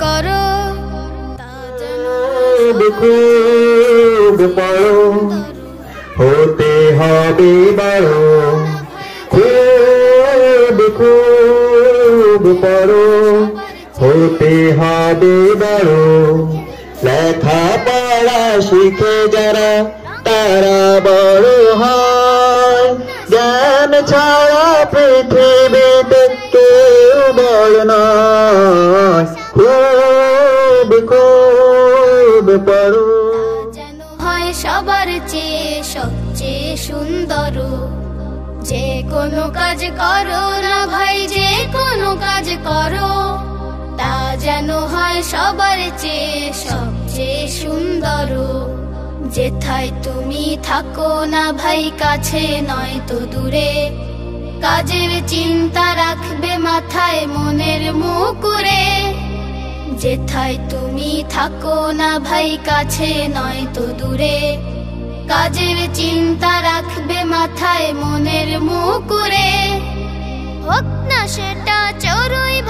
করো খুব পড়ো হতে হবে বড় খুব পড়ো হতে হবে বড় লেখা পড়া শিখে যারা তারা বড় হয় জ্ঞান ছাড়া পৃথিবীতে কেউ বড় নয় খুব পড়ো যেন হয় সবার চেয়ে সবচেয়ে সুন্দর যে কোনো কাজ করো না ভাই যে কোনো কাজ করো তা যেন হয় সবার চেয়ে সবচেয়ে সুন্দর যেথায় তুমি থাকো না ভাই কাছে নয় তো দূরে কাজের চিন্তা রাখবে মাথায় মনের মুকুরে যেথায় তুমি থাকো না ভাই কাছে নয় তো দূরে কাজের চিন্তা রাখবে মাথায় মনের মুকুরে হোক না সেটা চড়ুই